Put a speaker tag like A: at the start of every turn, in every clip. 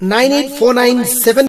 A: 9849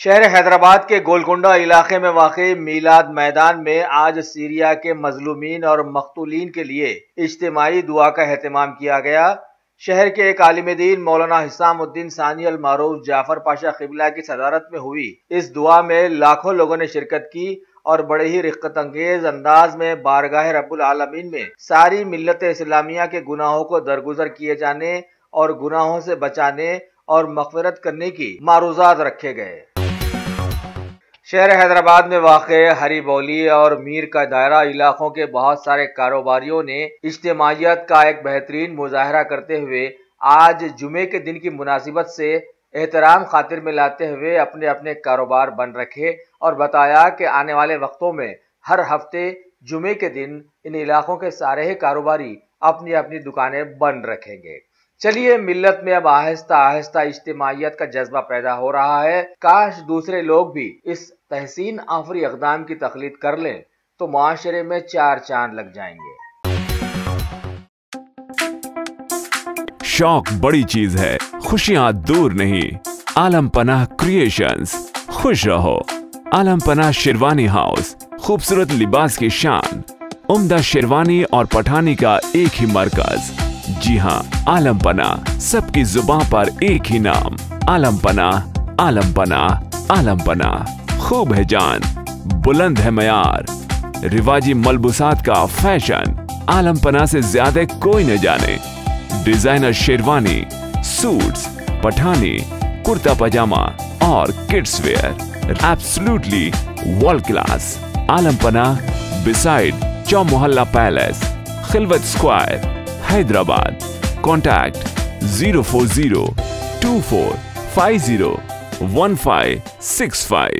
B: شہر حیدرآباد کے گولکنڈہ علاقے میں واقع میلاد میدان میں آج سیریا کے مظلومین اور مقتولین کے لیے اجتماعی دعا کا اہتمام کیا گیا۔ شہر کے ایک عالم دین مولانا حسام الدین ثانی المعروف جعفر پاشا قبلہ کی صدارت میں ہوئی اس دعا میں لاکھوں لوگوں نے شرکت کی اور بڑے ہی رقت انگیز انداز میں بارگاہ رب العالمین میں ساری ملت اسلامیہ کے گناہوں کو درگزر کیے جانے اور گناہوں سے بچانے اور مغفرت کرنے کی معروضات رکھے گئے۔ شہر حیدرآباد میں واقع ہری بولی اور میر کا دائرہ علاقوں کے بہت سارے کاروباریوں نے اجتماعیت کا ایک بہترین مظاہرہ کرتے ہوئے آج جمعے کے دن کی مناسبت سے احترام خاطر میں لاتے ہوئے اپنے اپنے کاروبار بند رکھے اور بتایا کہ آنے والے وقتوں میں ہر ہفتے جمعے کے دن ان علاقوں کے سارے ہی کاروباری اپنی اپنی دکانیں بند رکھیں گے۔ چلیے ملت میں اب آہستہ آہستہ اجتماعیت کا جذبہ پیدا ہو رہا ہے۔ کاش دوسرے لوگ بھی اس تحسین آفری اقدام کی تقلید کر لیں تو معاشرے میں چار چاند لگ جائیں گے۔
C: شوق بڑی چیز ہے، خوشیاں دور نہیں۔ عالم پناہ کریشنز، خوش رہو۔ عالم پناہ شیروانی ہاؤس، خوبصورت لباس کی شان، عمدہ شیروانی اور پٹھانی کا ایک ہی مرکز۔ جی ہاں، عالم پناہ، سب کی زباں پر ایک ہی نام، عالم پناہ، عالم پناہ، عالم پناہ۔ خوب ہے جان، بلند ہے معیار، رواجی ملبوسات کا فیشن، عالم پناہ سے زیادہ کوئی نہ جانے۔ ڈیزائنر شیروانی، سوٹس، پٹھانی، کرتا پاجامہ اور kids wear, absolutely world class. عالم پناہ beside چو محلہ پیلیس، خلوت اسکوائر، حیدرآباد۔ کانٹیکٹ 04024501565۔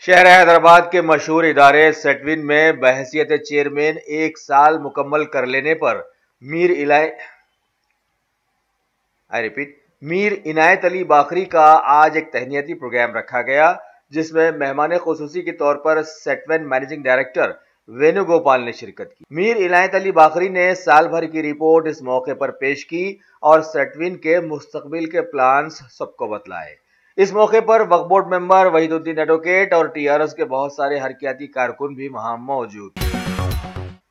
B: شہر حیدرآباد کے مشہور ادارے سیٹون میں بحیثیت چیئرمین 1 سال مکمل کر لینے پر میر عنایت علی باقری کا آج ایک تہنیتی پروگرام رکھا گیا، جس میں مہمان خصوصی کے طور پر سیٹون مینیجنگ ڈائریکٹر وینو گوپال نے شرکت کی۔ میر عنایت علی باقری نے سال بھر کی رپورٹ اس موقع پر پیش کی اور سیٹون کے مستقبل کے پلانز سب کو بتلائے۔ اس موقع پر وقف board member Wahid uddin advocate اور TRS کے بہت سارے حرکیاتی کارکن بھی وہاں موجود تھے۔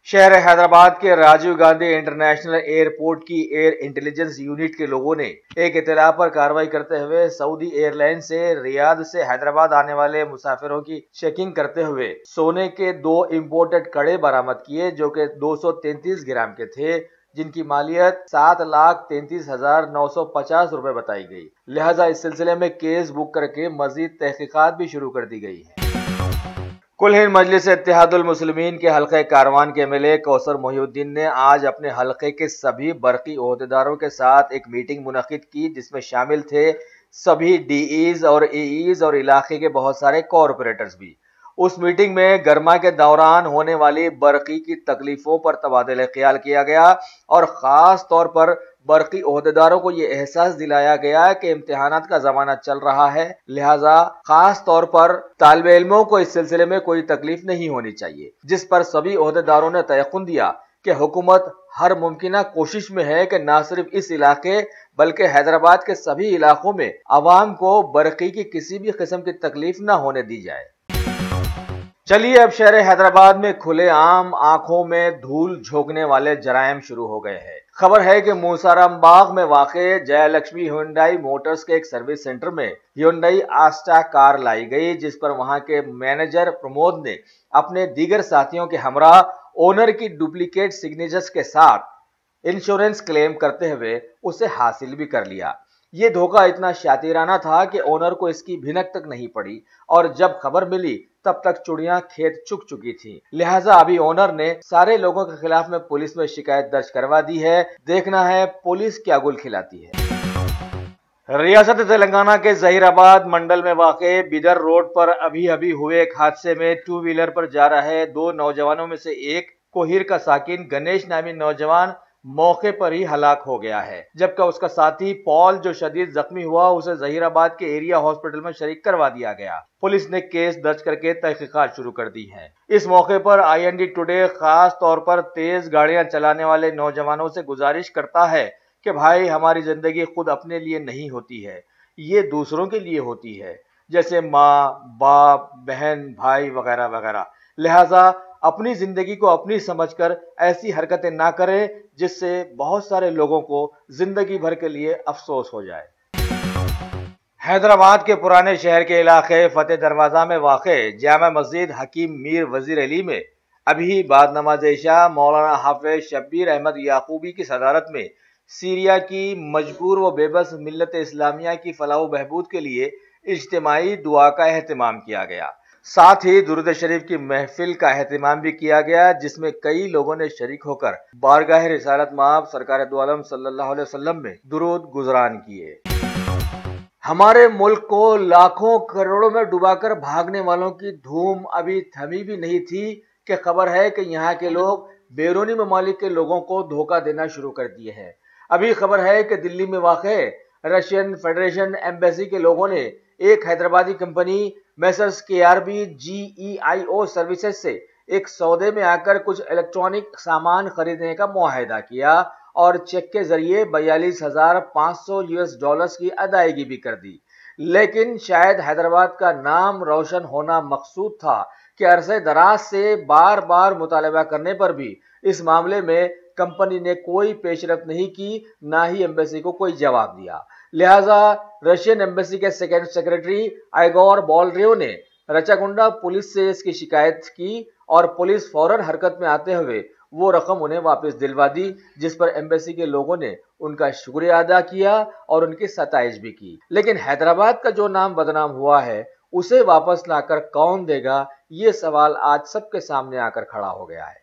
B: شہر حیدرآباد کے راجیو گاندھی انٹرنیشنل ایئرپورٹ کی ایئر انٹیلیجنس یونٹ کے لوگوں نے ایک اطلاع پر کارروائی کرتے ہوئے سعودی ایئر لائن سے ریاض سے حیدرآباد آنے والے مسافروں کی چیکنگ کرتے ہوئے سونے کے 2 امپورٹڈ کڑے برآمد کیے، جو کہ 233 گرام کے تھے، جن کی مالیت 7,33,950 روپے بتائی گئی۔ لہٰذا اس سلسلے میں کیس بک کر کے مزید تحقیقات بھی شروع کر دی گئی ہیں۔ کل ہند مجلس اتحاد المسلمین کے حلقہ کاروان کے MLA کوثر محی الدین نے آج اپنے حلقے کے سبھی برقی عہدیداروں کے ساتھ ایک میٹنگ منعقد کی، جس میں شامل تھے سبھی DEs اور AEs اور علاقے کے بہت سارے کارپوریٹرز بھی۔ اس میٹنگ میں گرما کے دوران ہونے والی برقی کی تکلیفوں پر تبادلہ خیال کیا گیا اور خاص طور پر برقی عہدیداروں کو یہ احساس دلایا گیا کہ امتحانات کا زمانہ چل رہا ہے، لہٰذا خاص طور پر طالب علموں کو اس سلسلے میں کوئی تکلیف نہیں ہونی چاہیے، جس پر سبھی عہدیداروں نے تیقن دیا کہ حکومت ہر ممکنہ کوشش میں ہے کہ نہ صرف اس علاقے بلکہ حیدرآباد کے سبھی علاقوں میں عوام کو برقی کی کسی بھی قسم کی تکلیف نہ ہونے دی جائے۔ چلیے اب شہر حیدرآباد میں کھلے عام آنکھوں میں دھول جھونکنے والے جرائم شروع ہو گئے ہیں۔ خبر ہے کہ موسارام باغ میں واقع جے لکشمی ہیونڈائی موٹرز کے ایک سروس سینٹر میں ہیونڈائی آسٹا کار لائی گئی، جس پر وہاں کے مینیجر پرمود نے اپنے دیگر ساتھیوں کے ہمراہ اونر کی ڈپلیکیٹ سگنیچرز کے ساتھ انشورنس کلیم کرتے ہوئے اسے حاصل بھی کر لیا۔ یہ دھوکہ اتنا شاطرانہ تھا کہ اونر کو اس کی بھنک تک نہیں پڑی، اور جب خبر ملی تب تک چڑیاں کھیت چک چکی تھیں۔ لہٰذا ابھی اونر نے سارے لوگوں کے خلاف میں پولیس میں شکایت درج کروا دی ہے۔ دیکھنا ہے پولیس کیا گل کھلاتی ہے۔ ریاست تلنگانہ کے ظہیر آباد منڈل میں واقع بیدر روڈ پر ابھی ہوئے ایک حادثے میں 2 ویلر پر جا رہے 2 نوجوانوں میں سے ایک کوہیر کا ساکن گنیش نامی نوجوان موقع پر ہی ہلاک ہو گیا ہے، جبکہ اس کا ساتھی پال جو شدید زخمی ہوا اسے ظہیر آباد کے ایریا ہاسپٹل میں شریک کروا دیا گیا۔ پولیس نے کیس درج کر کے تحقیقات شروع کر دی ہیں۔ اس موقع پر IND ٹوڈے خاص طور پر تیز گاڑیاں چلانے والے نوجوانوں سے گزارش کرتا ہے کہ بھائی ہماری زندگی خود اپنے لیے نہیں ہوتی ہے، یہ دوسروں کے لیے ہوتی ہے، جیسے ماں، باپ، بہن، بھائی وغیرہ وغیرہ۔ لہٰذا اپنی زندگی کو اپنی سمجھ کر ایسی حرکتیں نہ کریں جس سے بہت سارے لوگوں کو زندگی بھر کے لیے افسوس ہو جائے۔ حیدرآباد کے پرانے شہر کے علاقے فتح دروازہ میں واقع جامع مسجد حکیم میر وزیر علی میں ابھی بعد نماز عشاء مولانا حافظ شبیر احمد یعقوبی کی صدارت میں سیریا کی مجبور و بے بس ملت اسلامیہ کی فلاح و بہبود کے لیے اجتماعی دعا کا اہتمام کیا گیا۔ ساتھ ہی درود شریف کی محفل کا اہتمام بھی کیا گیا، جس میں کئی لوگوں نے شریک ہو کر بارگاہ رسالت مآب سرکار دو عالم صلی اللہ علیہ وسلم میں درود گزران کیے۔ ہمارے ملک کو لاکھوں کروڑوں میں ڈبا کر بھاگنے والوں کی دھوم ابھی تھمی بھی نہیں تھی کہ خبر ہے کہ یہاں کے لوگ بیرونی ممالک کے لوگوں کو دھوکہ دینا شروع کر دیے ہیں۔ ابھی خبر ہے کہ دلی میں واقع رشین فیڈریشن ایمبیسی کے لوگوں نے ایک Hyderabadi company messrs KRB GEIO services سے ایک سودے میں آ کر کچھ الیکٹرانک سامان خریدنے کا معاہدہ کیا اور چیک کے ذریعے $42,500 کی ادائیگی بھی کر دی۔ لیکن شاید حیدرآباد کا نام روشن ہونا مقصود تھا کہ عرصے دراز سے بار بار مطالبہ کرنے پر بھی اس معاملے میں کمپنی نے کوئی پیش رفت نہیں کی، نہ ہی ایمبیسی کو کوئی جواب دیا۔ لہٰذا رشین ایمبیسی کے سیکرٹری آئیگور بالریو نے رچاگنڈا پولیس سے اس کی شکایت کی اور پولیس فوراً حرکت میں آتے ہوئے وہ رقم انہیں واپس دلوا دی، جس پر ایمبیسی کے لوگوں نے ان کا شکریہ ادا کیا اور ان کی ستائش بھی کی۔ لیکن حیدرآباد کا جو نام بدنام ہوا ہے اسے واپس لا کر کون دے گا، یہ سوال آج سب کے سامنے آ کر کھڑا ہو گیا ہے۔